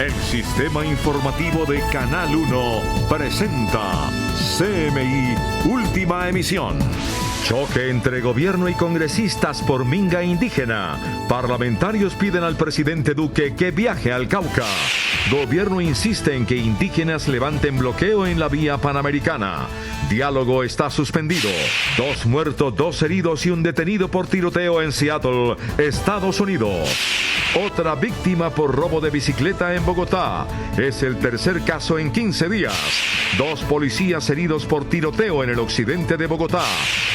El sistema informativo de Canal 1 presenta CMI Última Emisión. Choque entre gobierno y congresistas por minga indígena. Parlamentarios piden al presidente Duque que viaje al Cauca. Gobierno insiste en que indígenas levanten bloqueo en la vía panamericana. Diálogo está suspendido. 2 muertos, 2 heridos y un detenido por tiroteo en Seattle, Estados Unidos. Otra víctima por robo de bicicleta en Bogotá. Es el tercer caso en 15 días. 2 policías heridos por tiroteo en el occidente de Bogotá.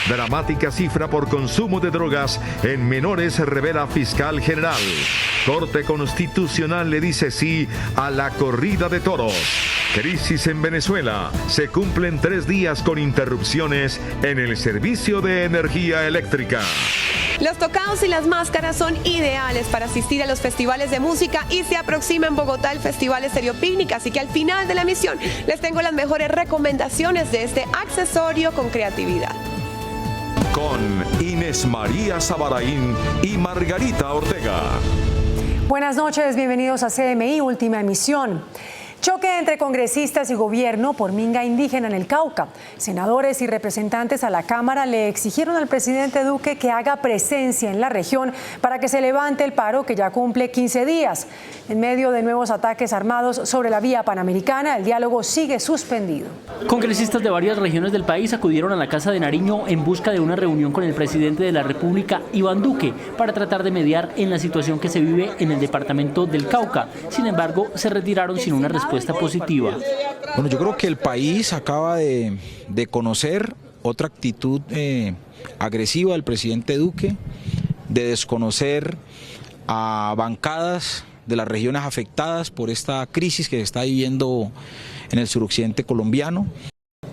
Dramática cifra por consumo de drogas en menores, revela fiscal general. Corte Constitucional le dice sí a la corrida de toros. Crisis en Venezuela. Se cumplen 3 días con interrupciones en el servicio de energía eléctrica. Los tocados y las máscaras son ideales para asistir a los festivales de música y se aproxima en Bogotá el Festival Estéreo Picnic, así que al final de la emisión les tengo las mejores recomendaciones de este accesorio con creatividad. Con Inés María Sabaraín y Margarita Ortega. Buenas noches, bienvenidos a CMI Última Emisión. Choque entre congresistas y gobierno por minga indígena en el Cauca. Senadores y representantes a la Cámara le exigieron al presidente Duque que haga presencia en la región para que se levante el paro que ya cumple 15 días. En medio de nuevos ataques armados sobre la vía panamericana, el diálogo sigue suspendido. Congresistas de varias regiones del país acudieron a la Casa de Nariño en busca de una reunión con el presidente de la República, Iván Duque, para tratar de mediar en la situación que se vive en el departamento del Cauca. Sin embargo, se retiraron sin una respuesta positiva. Bueno, yo creo que el país acaba de conocer otra actitud agresiva del presidente Duque, de desconocer a bancadas de las regiones afectadas por esta crisis que se está viviendo en el suroccidente colombiano.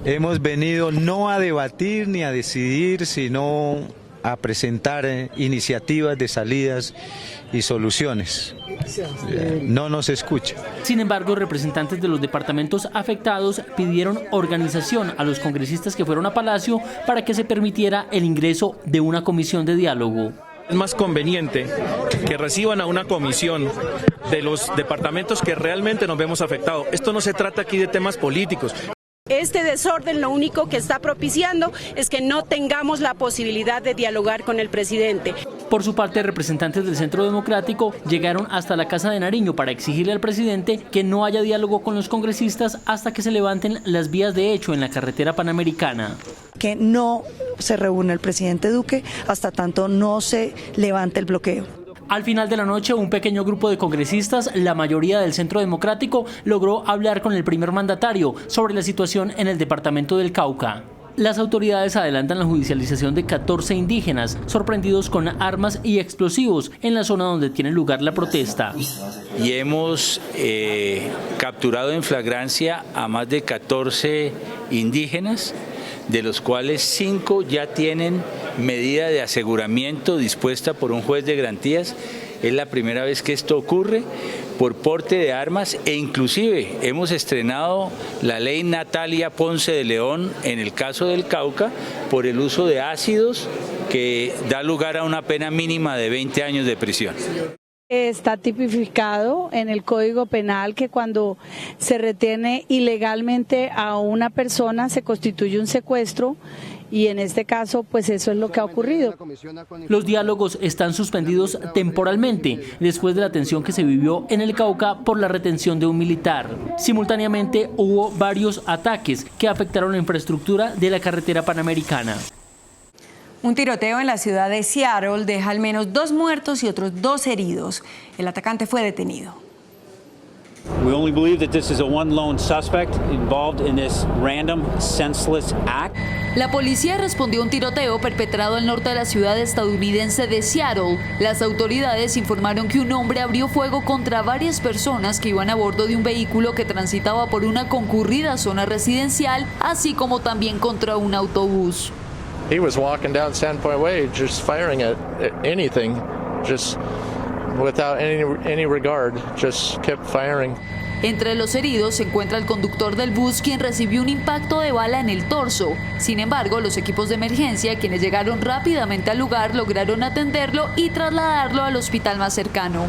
Hemos venido no a debatir ni a decidir, sino a presentar iniciativas de salidas y soluciones. No nos escucha. Sin embargo, representantes de los departamentos afectados pidieron organización a los congresistas que fueron a Palacio para que se permitiera el ingreso de una comisión de diálogo. Es más conveniente que reciban a una comisión de los departamentos que realmente nos vemos afectados. Esto no se trata aquí de temas políticos. Este desorden lo único que está propiciando es que no tengamos la posibilidad de dialogar con el presidente. Por su parte, representantes del Centro Democrático llegaron hasta la Casa de Nariño para exigirle al presidente que no haya diálogo con los congresistas hasta que se levanten las vías de hecho en la carretera panamericana. Que no se reúne el presidente Duque hasta tanto no se levante el bloqueo. Al final de la noche, un pequeño grupo de congresistas, la mayoría del Centro Democrático, logró hablar con el primer mandatario sobre la situación en el departamento del Cauca. Las autoridades adelantan la judicialización de 14 indígenas sorprendidos con armas y explosivos en la zona donde tiene lugar la protesta. Y hemos capturado en flagrancia a más de 14 indígenas, de los cuales 5 ya tienen medida de aseguramiento dispuesta por un juez de garantías. Es la primera vez que esto ocurre por porte de armas e inclusive hemos estrenado la ley Natalia Ponce de León en el caso del Cauca por el uso de ácidos que da lugar a una pena mínima de 20 años de prisión. Está tipificado en el Código Penal que cuando se retiene ilegalmente a una persona se constituye un secuestro y en este caso pues eso es lo que ha ocurrido. Los diálogos están suspendidos temporalmente después de la tensión que se vivió en el Cauca por la retención de un militar. Simultáneamente hubo varios ataques que afectaron la infraestructura de la carretera panamericana. Un tiroteo en la ciudad de Seattle deja al menos 2 muertos y otros 2 heridos. El atacante fue detenido. We only believe that this is a one lone suspect involved in this random, senseless act. La policía respondió a un tiroteo perpetrado al norte de la ciudad estadounidense de Seattle. Las autoridades informaron que un hombre abrió fuego contra varias personas que iban a bordo de un vehículo que transitaba por una concurrida zona residencial, así como también contra un autobús. He was walking down Sandpoint Way, just firing at anything, just without any regard, just kept firing. Entre los heridos se encuentra el conductor del bus, quien recibió un impacto de bala en el torso. Sin embargo, los equipos de emergencia, quienes llegaron rápidamente al lugar, lograron atenderlo y trasladarlo al hospital más cercano.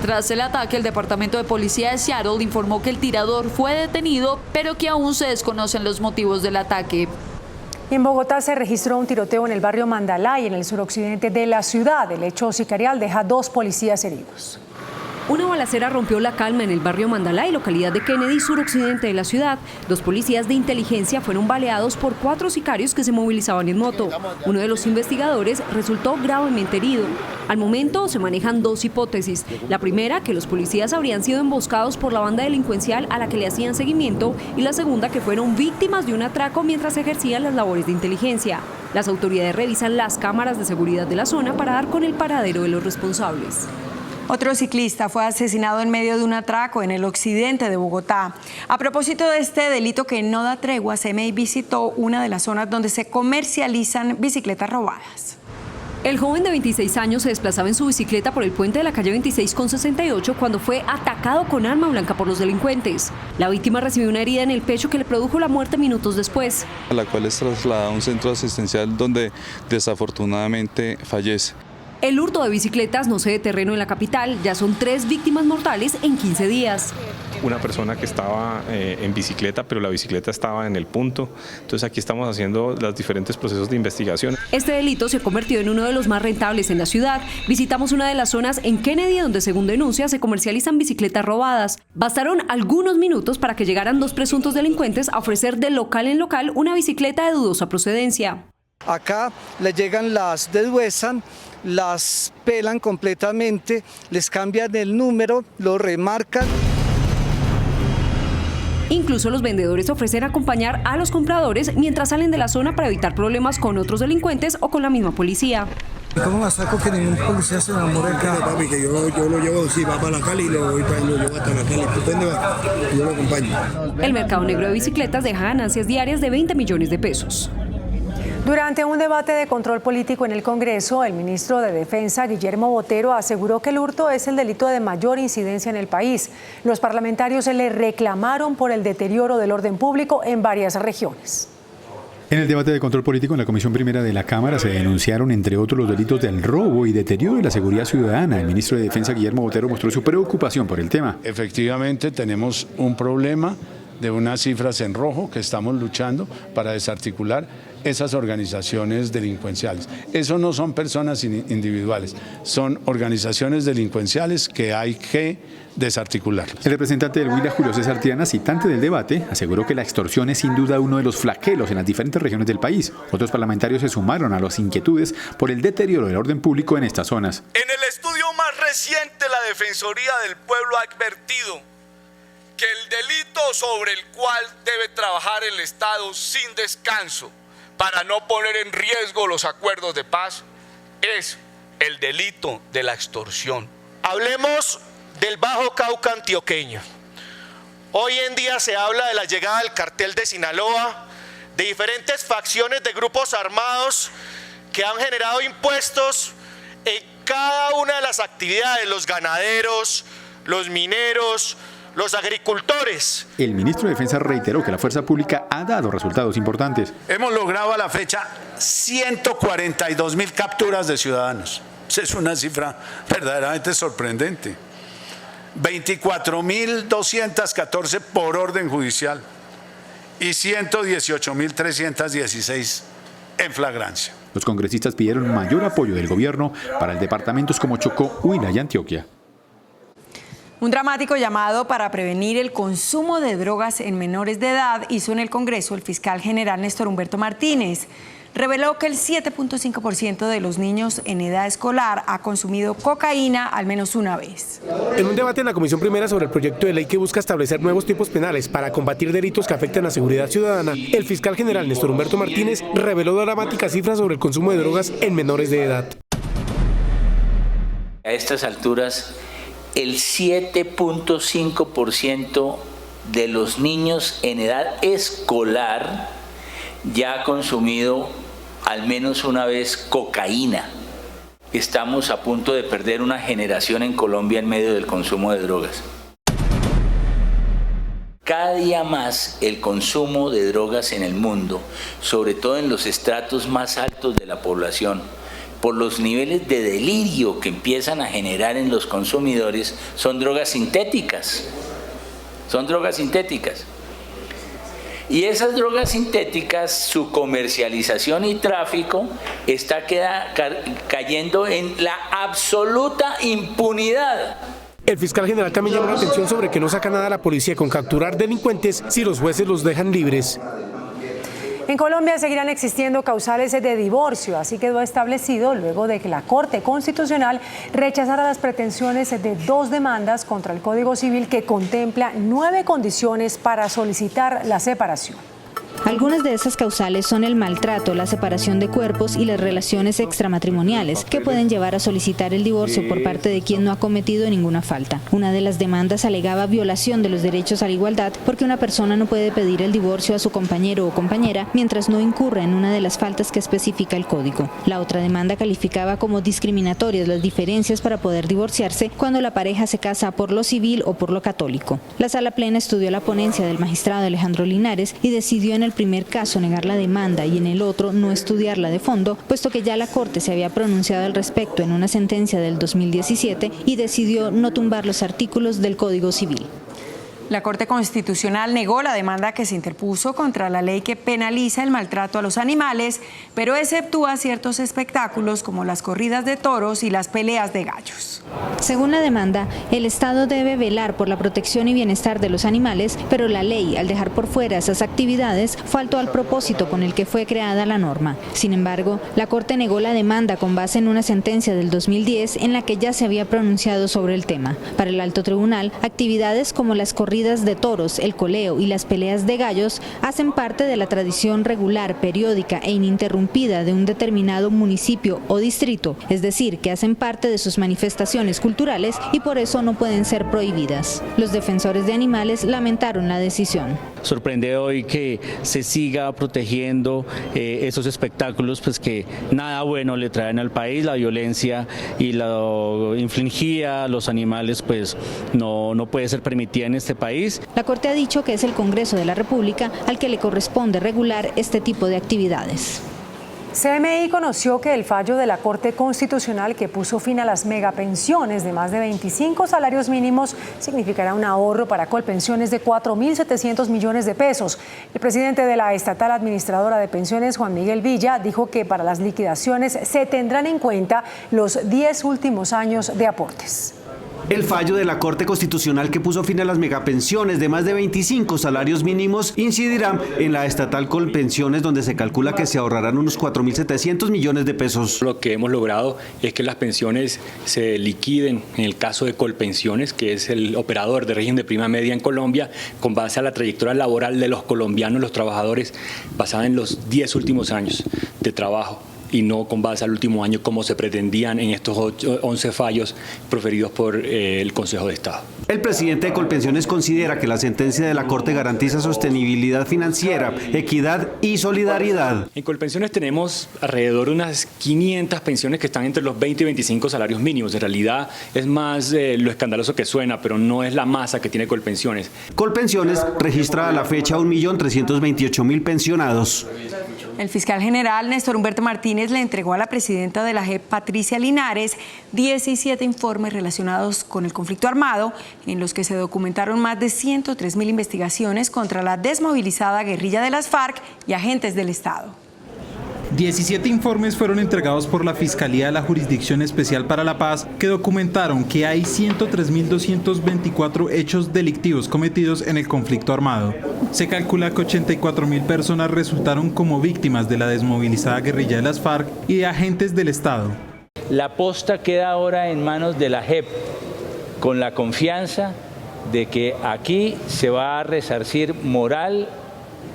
Tras el ataque, el Departamento de Policía de Seattle informó que el tirador fue detenido, pero que aún se desconocen los motivos del ataque. En Bogotá se registró un tiroteo en el barrio Mandalay, en el suroccidente de la ciudad. El hecho sicarial deja 2 policías heridos. Una balacera rompió la calma en el barrio Mandalay, localidad de Kennedy, suroccidente de la ciudad. 2 policías de inteligencia fueron baleados por 4 sicarios que se movilizaban en moto. Uno de los investigadores resultó gravemente herido. Al momento se manejan 2 hipótesis. La primera, que los policías habrían sido emboscados por la banda delincuencial a la que le hacían seguimiento, y la segunda, que fueron víctimas de un atraco mientras ejercían las labores de inteligencia. Las autoridades revisan las cámaras de seguridad de la zona para dar con el paradero de los responsables. Otro ciclista fue asesinado en medio de un atraco en el occidente de Bogotá. A propósito de este delito que no da tregua, CMI visitó una de las zonas donde se comercializan bicicletas robadas. El joven de 26 años se desplazaba en su bicicleta por el puente de la calle 26 con 68 cuando fue atacado con arma blanca por los delincuentes. La víctima recibió una herida en el pecho que le produjo la muerte minutos después. A la cual es trasladada a un centro asistencial donde desafortunadamente fallece. El hurto de bicicletas no cede terreno en la capital, ya son 3 víctimas mortales en 15 días. Una persona que estaba en bicicleta, pero la bicicleta estaba en el punto. Entonces aquí estamos haciendo los diferentes procesos de investigación. Este delito se ha convertido en uno de los más rentables en la ciudad. Visitamos una de las zonas en Kennedy donde, según denuncias, se comercializan bicicletas robadas. Bastaron algunos minutos para que llegaran 2 presuntos delincuentes a ofrecer de local en local una bicicleta de dudosa procedencia. Acá les llegan, las deshuesan, las pelan completamente, les cambian el número, lo remarcan. Incluso los vendedores ofrecen acompañar a los compradores mientras salen de la zona para evitar problemas con otros delincuentes o con la misma policía. ¿Cómo me saco que ningún policía se enamore acá? Papi, que yo lo llevo, si va para la Cali, lo llevo hasta la Cali. ¿Dónde va? Yo lo acompaño. El mercado negro de bicicletas deja ganancias diarias de 20 millones de pesos. Durante un debate de control político en el Congreso, el ministro de Defensa, Guillermo Botero, aseguró que el hurto es el delito de mayor incidencia en el país. Los parlamentarios le reclamaron por el deterioro del orden público en varias regiones. En el debate de control político en la Comisión Primera de la Cámara se denunciaron, entre otros, los delitos del robo y deterioro de la seguridad ciudadana. El ministro de Defensa, Guillermo Botero, mostró su preocupación por el tema. Efectivamente, tenemos un problema de unas cifras en rojo que estamos luchando para desarticular esas organizaciones delincuenciales. Eso no son personas individuales, son organizaciones delincuenciales que hay que desarticular. El representante del Huila, Julio César Triana, citante del debate, aseguró que la extorsión es sin duda uno de los flagelos en las diferentes regiones del país. Otros parlamentarios se sumaron a las inquietudes por el deterioro del orden público en estas zonas. En el estudio más reciente, la Defensoría del Pueblo ha advertido que el delito sobre el cual debe trabajar el Estado sin descanso para no poner en riesgo los acuerdos de paz es el delito de la extorsión. Hablemos del Bajo Cauca antioqueño. Hoy en día se habla de la llegada del cartel de Sinaloa, de diferentes facciones de grupos armados que han generado impuestos en cada una de las actividades, los ganaderos, los mineros, los agricultores. El ministro de Defensa reiteró que la fuerza pública ha dado resultados importantes. Hemos logrado a la fecha 142.000 capturas de ciudadanos. Esa es una cifra verdaderamente sorprendente. 24.214 por orden judicial y 118.316 en flagrancia. Los congresistas pidieron mayor apoyo del gobierno para departamentos como Chocó, Huila y Antioquia. Un dramático llamado para prevenir el consumo de drogas en menores de edad hizo en el Congreso el fiscal general Néstor Humberto Martínez. Reveló que el 7.5% de los niños en edad escolar ha consumido cocaína al menos una vez. En un debate en la Comisión Primera sobre el proyecto de ley que busca establecer nuevos tipos penales para combatir delitos que afecten a la seguridad ciudadana, el fiscal general Néstor Humberto Martínez reveló dramáticas cifras sobre el consumo de drogas en menores de edad. A estas alturas, el 7.5% de los niños en edad escolar ya ha consumido al menos una vez cocaína. Estamos a punto de perder una generación en Colombia en medio del consumo de drogas. Cada día más el consumo de drogas en el mundo, sobre todo en los estratos más altos de la población, por los niveles de delirio que empiezan a generar en los consumidores, son drogas sintéticas. Son drogas sintéticas. Y esas drogas sintéticas, su comercialización y tráfico está cayendo en la absoluta impunidad. El fiscal general también llamó la atención sobre que no saca nada la policía con capturar delincuentes si los jueces los dejan libres. En Colombia seguirán existiendo causales de divorcio, así quedó establecido luego de que la Corte Constitucional rechazara las pretensiones de 2 demandas contra el Código Civil que contempla 9 condiciones para solicitar la separación. Algunas de esas causales son el maltrato, la separación de cuerpos y las relaciones extramatrimoniales, que pueden llevar a solicitar el divorcio por parte de quien no ha cometido ninguna falta. Una de las demandas alegaba violación de los derechos a la igualdad porque una persona no puede pedir el divorcio a su compañero o compañera mientras no incurra en una de las faltas que especifica el código. La otra demanda calificaba como discriminatorias las diferencias para poder divorciarse cuando la pareja se casa por lo civil o por lo católico. La Sala Plena estudió la ponencia del magistrado Alejandro Linares y decidió en el primer caso negar la demanda y en el otro no estudiarla de fondo, puesto que ya la Corte se había pronunciado al respecto en una sentencia del 2017 y decidió no tumbar los artículos del Código Civil. La Corte Constitucional negó la demanda que se interpuso contra la ley que penaliza el maltrato a los animales, pero exceptúa ciertos espectáculos como las corridas de toros y las peleas de gallos. Según la demanda, el Estado debe velar por la protección y bienestar de los animales, pero la ley, al dejar por fuera esas actividades, faltó al propósito con el que fue creada la norma. Sin embargo, la Corte negó la demanda con base en una sentencia del 2010 en la que ya se había pronunciado sobre el tema. Para el Alto Tribunal, actividades como las corridas de toros, el coleo y las peleas de gallos hacen parte de la tradición regular, periódica e ininterrumpida de un determinado municipio o distrito, es decir, que hacen parte de sus manifestaciones culturales y por eso no pueden ser prohibidas. Los defensores de animales lamentaron la decisión. Sorprende hoy que se siga protegiendo esos espectáculos, pues que nada bueno le traen al país, la violencia y la infligida a los animales pues no puede ser permitida en este país. La Corte ha dicho que es el Congreso de la República al que le corresponde regular este tipo de actividades. CMI conoció que el fallo de la Corte Constitucional que puso fin a las megapensiones de más de 25 salarios mínimos significará un ahorro para Colpensiones de 4.700 millones de pesos. El presidente de la estatal administradora de pensiones, Juan Miguel Villa, dijo que para las liquidaciones se tendrán en cuenta los 10 últimos años de aportes. El fallo de la Corte Constitucional que puso fin a las megapensiones de más de 25 salarios mínimos incidirá en la estatal Colpensiones, donde se calcula que se ahorrarán unos 4.700 millones de pesos. Lo que hemos logrado es que las pensiones se liquiden en el caso de Colpensiones, que es el operador de régimen de prima media en Colombia, con base a la trayectoria laboral de los colombianos, los trabajadores, basada en los 10 últimos años de trabajo, y no con base al último año como se pretendían en estos 11 fallos proferidos por el Consejo de Estado. El presidente de Colpensiones considera que la sentencia de la Corte garantiza sostenibilidad financiera, equidad y solidaridad. En Colpensiones tenemos alrededor de unas 500 pensiones que están entre los 20 y 25 salarios mínimos. En realidad es más lo escandaloso que suena, pero no es la masa que tiene Colpensiones. Colpensiones registra a la fecha 1.328.000 pensionados. El fiscal general Néstor Humberto Martínez le entregó a la presidenta de la JEP, Patricia Linares, 17 informes relacionados con el conflicto armado, en los que se documentaron más de 103.000 investigaciones contra la desmovilizada guerrilla de las FARC y agentes del Estado. 17 informes fueron entregados por la Fiscalía de la Jurisdicción Especial para la Paz que documentaron que hay 103.224 hechos delictivos cometidos en el conflicto armado. Se calcula que 84.000 personas resultaron como víctimas de la desmovilizada guerrilla de las FARC y de agentes del Estado. La posta queda ahora en manos de la JEP, con la confianza de que aquí se va a resarcir moral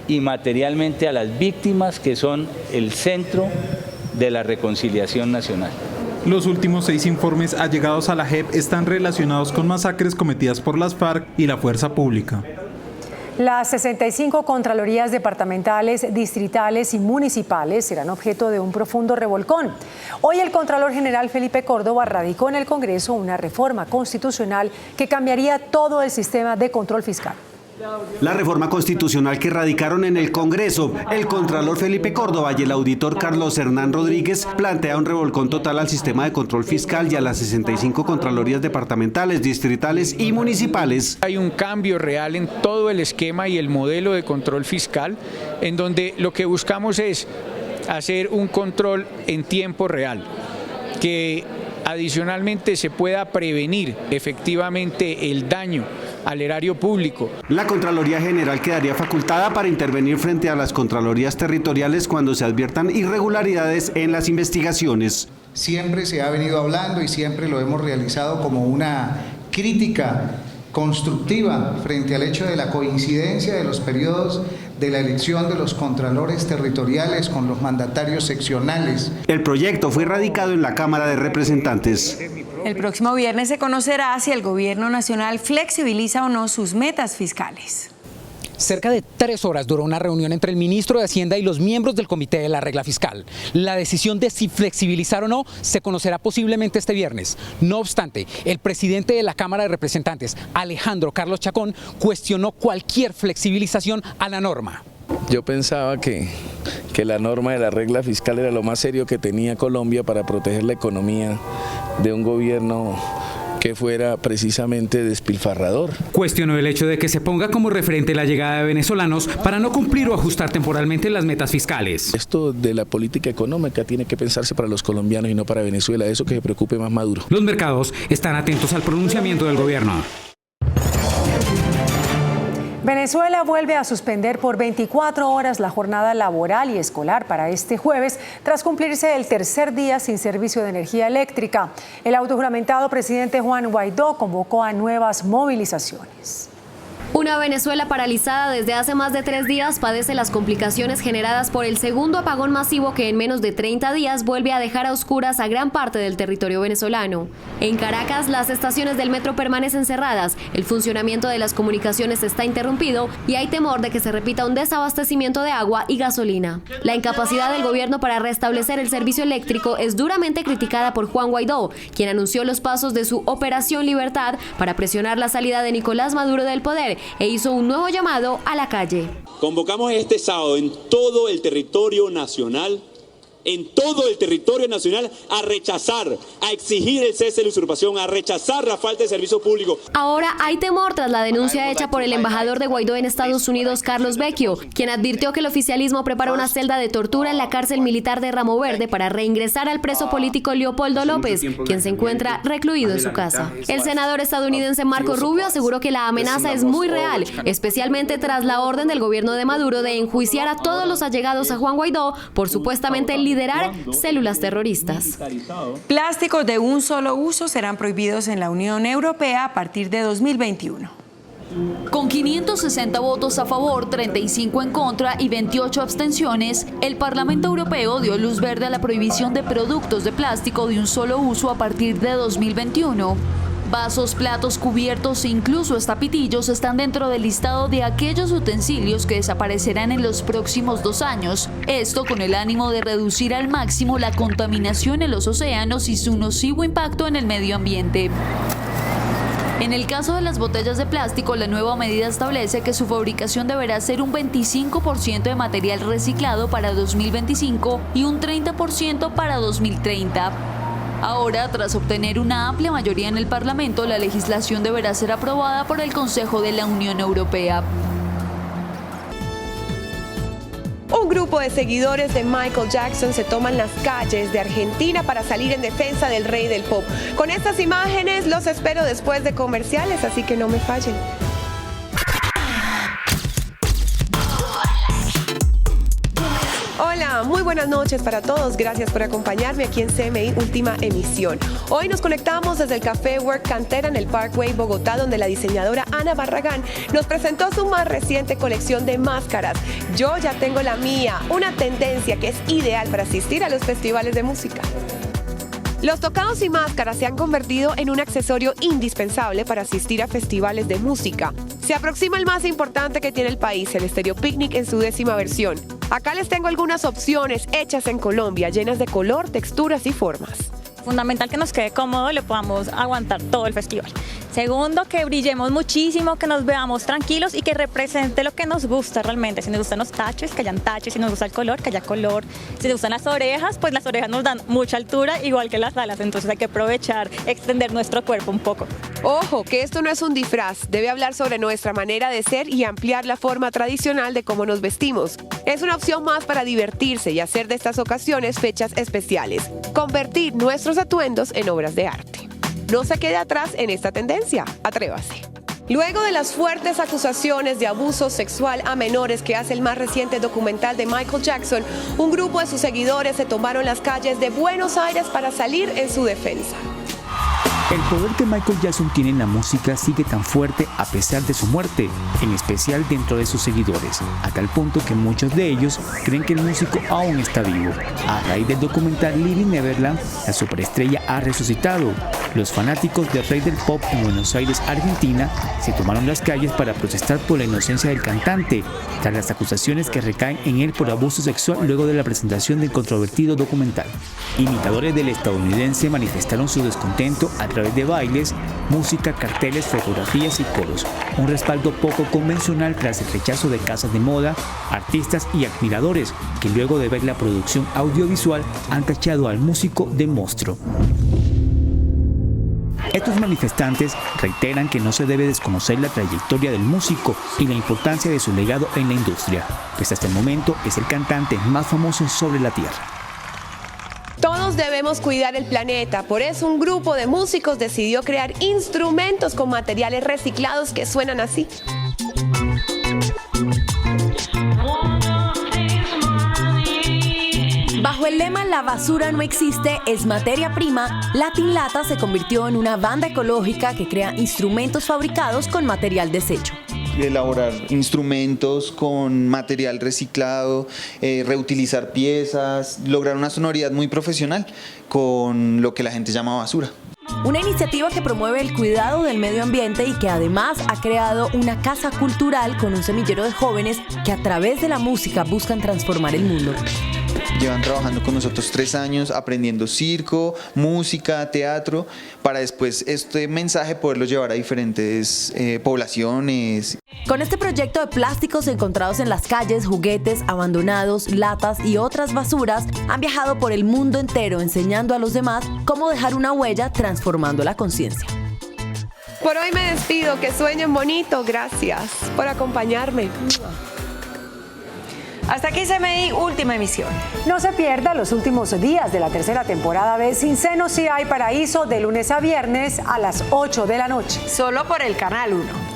y materialmente a las víctimas, que son el centro de la reconciliación nacional. Los últimos 6 informes allegados a la JEP están relacionados con masacres cometidas por las FARC y la fuerza pública. Las 65 contralorías departamentales, distritales y municipales serán objeto de un profundo revolcón. Hoy el Contralor General Felipe Córdoba radicó en el Congreso una reforma constitucional que cambiaría todo el sistema de control fiscal. La reforma constitucional que radicaron en el Congreso, el contralor Felipe Córdoba y el auditor Carlos Hernán Rodríguez plantea un revolcón total al sistema de control fiscal y a las 65 contralorías departamentales, distritales y municipales. Hay un cambio real en todo el esquema y el modelo de control fiscal, en donde lo que buscamos es hacer un control en tiempo real, que adicionalmente se pueda prevenir efectivamente el daño al erario público. La Contraloría General quedaría facultada para intervenir frente a las Contralorías territoriales cuando se adviertan irregularidades en las investigaciones. Siempre se ha venido hablando y siempre lo hemos realizado como una crítica constructiva frente al hecho de la coincidencia de los periodos de la elección de los contralores territoriales con los mandatarios seccionales. El proyecto fue radicado en la Cámara de Representantes. El próximo viernes se conocerá si el gobierno nacional flexibiliza o no sus metas fiscales. Cerca de 3 horas duró una reunión entre el ministro de Hacienda y los miembros del Comité de la Regla Fiscal. La decisión de si flexibilizar o no se conocerá posiblemente este viernes. No obstante, el presidente de la Cámara de Representantes, Alejandro Carlos Chacón, cuestionó cualquier flexibilización a la norma. Yo pensaba que la norma de la regla fiscal era lo más serio que tenía Colombia para proteger la economía de un gobierno que fuera precisamente despilfarrador. Cuestionó el hecho de que se ponga como referente la llegada de venezolanos para no cumplir o ajustar temporalmente las metas fiscales. Esto de la política económica tiene que pensarse para los colombianos y no para Venezuela, eso que se preocupe más Maduro. Los mercados están atentos al pronunciamiento del gobierno. Venezuela vuelve a suspender por 24 horas la jornada laboral y escolar para este jueves, tras cumplirse el tercer día sin servicio de energía eléctrica. El autojuramentado presidente Juan Guaidó convocó a nuevas movilizaciones. Una Venezuela paralizada desde hace más de 3 días padece las complicaciones generadas por el segundo apagón masivo que en menos de 30 días vuelve a dejar a oscuras a gran parte del territorio venezolano. En Caracas, las estaciones del metro permanecen cerradas, el funcionamiento de las comunicaciones está interrumpido y hay temor de que se repita un desabastecimiento de agua y gasolina. La incapacidad del gobierno para restablecer el servicio eléctrico es duramente criticada por Juan Guaidó, quien anunció los pasos de su Operación Libertad para presionar la salida de Nicolás Maduro del poder e hizo un nuevo llamado a la calle. Convocamos este sábado en todo el territorio nacional, a rechazar, a exigir el cese de la usurpación, a rechazar la falta de servicio público. Ahora hay temor tras la denuncia hecha por el embajador de Guaidó en Estados Unidos, Carlos Vecchio, quien advirtió que el oficialismo prepara una celda de tortura en la cárcel militar de Ramo Verde para reingresar al preso político Leopoldo López, quien se encuentra recluido en su casa. El senador estadounidense Marco Rubio aseguró que la amenaza es muy real, especialmente tras la orden del gobierno de Maduro de enjuiciar a todos los allegados a Juan Guaidó por supuestamente liderar células terroristas. Plásticos de un solo uso serán prohibidos en la Unión Europea a partir de 2021. Con 560 votos a favor, 35 en contra y 28 abstenciones, el Parlamento Europeo dio luz verde a la prohibición de productos de plástico de un solo uso a partir de 2021. Vasos, platos, cubiertos e incluso estapitillos están dentro del listado de aquellos utensilios que desaparecerán en los próximos 2 años. Esto con el ánimo de reducir al máximo la contaminación en los océanos y su nocivo impacto en el medio ambiente. En el caso de las botellas de plástico, la nueva medida establece que su fabricación deberá ser un 25% de material reciclado para 2025 y un 30% para 2030. Ahora, tras obtener una amplia mayoría en el Parlamento, la legislación deberá ser aprobada por el Consejo de la Unión Europea. Un grupo de seguidores de Michael Jackson se toman las calles de Argentina para salir en defensa del rey del pop. Con estas imágenes los espero después de comerciales, así que no me fallen. Hola, muy buenas noches para todos. Gracias por acompañarme aquí en CMI Última Emisión. Hoy nos conectamos desde el Café Work Cantera en el Parkway Bogotá, donde la diseñadora Ana Barragán nos presentó su más reciente colección de máscaras. Yo ya tengo la mía, una tendencia que es ideal para asistir a los festivales de música. Los tocados y máscaras se han convertido en un accesorio indispensable para asistir a festivales de música. Se aproxima el más importante que tiene el país, el Stereo Picnic en su 10ª versión. Acá les tengo algunas opciones hechas en Colombia, llenas de color, texturas y formas. Fundamental que nos quede cómodo y le podamos aguantar todo el festival. Segundo, que brillemos muchísimo, que nos veamos tranquilos y que represente lo que nos gusta realmente. Si nos gustan los taches, que hayan taches. Si nos gusta el color, que haya color. Si nos gustan las orejas, pues las orejas nos dan mucha altura, igual que las alas. Entonces hay que aprovechar, extender nuestro cuerpo un poco. Ojo, que esto no es un disfraz. Debe hablar sobre nuestra manera de ser y ampliar la forma tradicional de cómo nos vestimos. Es una opción más para divertirse y hacer de estas ocasiones fechas especiales. Convertir nuestros atuendos en obras de arte. No se quede atrás en esta tendencia. Atrévase. Luego de las fuertes acusaciones de abuso sexual a menores que hace el más reciente documental de Michael Jackson, un grupo de sus seguidores se tomaron las calles de Buenos Aires para salir en su defensa. El poder que Michael Jackson tiene en la música sigue tan fuerte a pesar de su muerte, en especial dentro de sus seguidores, a tal punto que muchos de ellos creen que el músico aún está vivo. A raíz del documental Living Neverland, la superestrella ha resucitado. Los fanáticos del rey del pop en Buenos Aires, Argentina, se tomaron las calles para protestar por la inocencia del cantante, tras las acusaciones que recaen en él por abuso sexual luego de la presentación del controvertido documental. Imitadores del estadounidense manifestaron su descontento a través de bailes, música, carteles, fotografías y coros. Un respaldo poco convencional tras el rechazo de casas de moda, artistas y admiradores que luego de ver la producción audiovisual han tachado al músico de monstruo. Estos manifestantes reiteran que no se debe desconocer la trayectoria del músico y la importancia de su legado en la industria, pues hasta el momento es el cantante más famoso sobre la tierra. Todos debemos cuidar el planeta, por eso un grupo de músicos decidió crear instrumentos con materiales reciclados que suenan así. Bajo el lema "La basura no existe, es materia prima", Latin Lata se convirtió en una banda ecológica que crea instrumentos fabricados con material desecho. Elaborar instrumentos con material reciclado, reutilizar piezas, lograr una sonoridad muy profesional con lo que la gente llama basura. Una iniciativa que promueve el cuidado del medio ambiente y que además ha creado una casa cultural con un semillero de jóvenes que a través de la música buscan transformar el mundo. Llevan trabajando con nosotros 3 años, aprendiendo circo, música, teatro, para después este mensaje poderlo llevar a diferentes poblaciones. Con este proyecto de plásticos encontrados en las calles, juguetes abandonados, latas y otras basuras, han viajado por el mundo entero enseñando a los demás cómo dejar una huella transformando la conciencia. Por hoy me despido, que sueñen bonito, gracias por acompañarme. Hasta aquí CMI Última Emisión. No se pierda los últimos días de la tercera temporada de Sin Senos Si Hay Paraíso, de lunes a viernes a las 8 de la noche. Solo por el Canal 1.